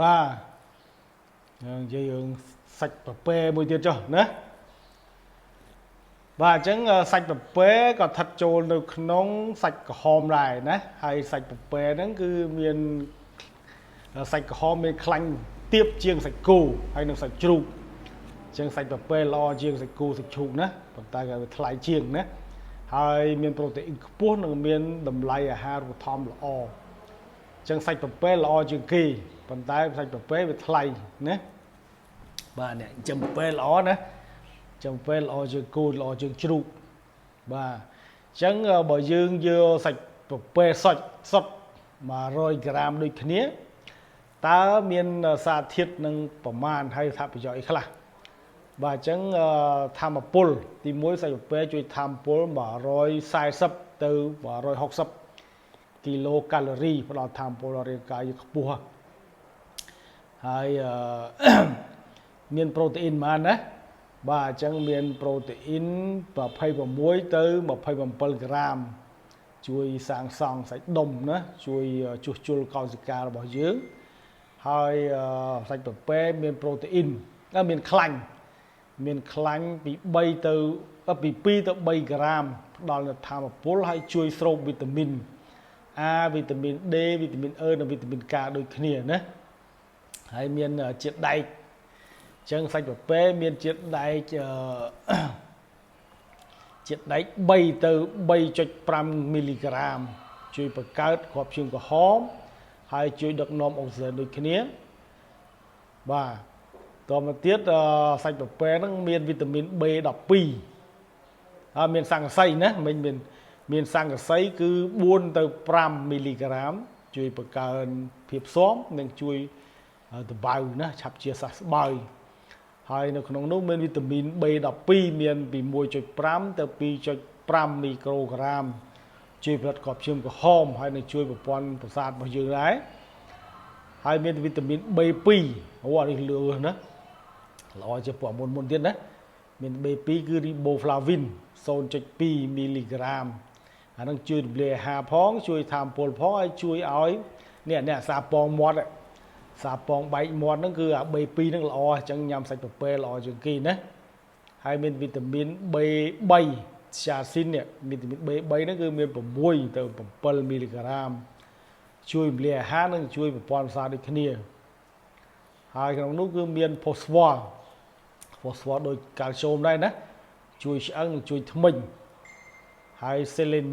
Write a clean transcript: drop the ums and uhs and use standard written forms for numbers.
vàយើងសាច់ប្រពែមួយទៀតចុះណាបាទអញ្ចឹងសាច់ប្រពែក៏ស្ថិតចូលនៅក្នុងសាច់ក្រហមដែរណាហើយសាច់ប្រពែហ្នឹងគឺមានសាច់ក្រហមមានខ្លាញ់ទាបជាងសាច់គោហើយនិងសាច់ជ្រូកអញ្ចឹងសាច់ប្រពែល្អជាងសាច់គោសាច់ជ្រូកណាប៉ុន្តែក៏វាថ្លៃជាងណាហើយមានប្រូតេអ៊ីនខ្ពស់និងមានតម្លៃអាហារូបត្ថម្ភល្អអញ្ចឹងសាច់ប្រពែល្អជាងគេប៉ុន្តែសាច់ប្រពែវាថ្លៃណាបាទនេះចិញ្ចឹមប្រពែល្អណាចំប្រពែល្អជាងគោល្អជាងជ្រូកបាទអញ្ចឹងបើយើងយកសាច់ប្រពែសុត100ក្រាមដូចគ្នាតើមានសារធាតុនឹងប្រមាណហើយថាប្រយោជន៍អីខ្លះបាទអញ្ចឹងធម្មពលទី1សាច់ប្រពែជួយធម្មពល140ទៅ160គីឡូកាឡូរីផ្ដល់ធម្មពលដល់រាងកាយយើងខ្ពស់ហើយមានប្រូតេអ៊ីនប៉ុន្មានណាបាទអញ្ចឹងមានប្រូតេអ៊ីន26ទៅ27ក្រាមជួយសាងសង់សាច់ដុំណាជួយជួសជុលកោសិការបស់យើងហើយសាច់ប្រពែមានប្រូតេអ៊ីនមានខ្លាញ់ពី2ទៅ3ក្រាមផ្ដល់នូវថាមពលហើយជួយស្រូបវីតាមីន A វីតាមីន D វីតាមីន E និងវីតាមីន K ដូចគ្នាណាហើយមានជាតិដែកអញ្ចឹងសាច់ប្រពែមានជាតិដែក3ទៅ3.5 មីលីក្រាមជួយបង្កើតគ្រាប់ឈាមក្រហមហើយជួយដឹកនាំអុកស៊ីហ្សែនដូចគ្នាបាទតទៅទៀតសាច់ប្រពែហ្នឹងមានវីតាមីន B12 ហើយមានស័ង្កសីណាមានស័ង្កសីគឺ4ទៅ5មីលីក្រាមជួយបង្កើនភាពស៊ាំនិងជួយតបៅណាឆាប់ជាសះស្បើយហើយនៅក្នុងនោះមានវីតាមីន B12 មានពី1.5ទៅ2.5មីក្រូក្រាមជួយផលិតគ្រាប់ឈាមក្រហមហើយនឹងជួយប្រព័ន្ធប្រសាទរបស់យើងដែរហើយមានវីតាមីន B2 អានេះលឿនណាល្អជាងពួកមុនទៀតណាមាន B2 គឺ riboflavin 0.2 មីលីក្រាមអានឹងជួយរំលាយអាហារផងជួយថាមពលផងហើយជួយឲ្យអ្នកសាពងមាត់សាពងបែកមាត់ហ្នឹងគឺអា B2 ហ្នឹងល្អអញ្ចឹងញ៉ាំសាច់ប្រពែល្អជាងគេណាហើយមានវីតាមីន B3 Thiacin នេះវីតាមីន B3 ហ្នឹងគឺមាន6ទៅ7មីលីក្រាមជួយរំលាយអាហារនិងជួយប្រព័ន្ធប្រសាទដូចគ្នាហើយក្នុងនោះគឺមាន phosphorus ដូចកាល់ស្យូមដែរណាជួយឆ្អឹងនិងជួយធ្មេញហើយ selenium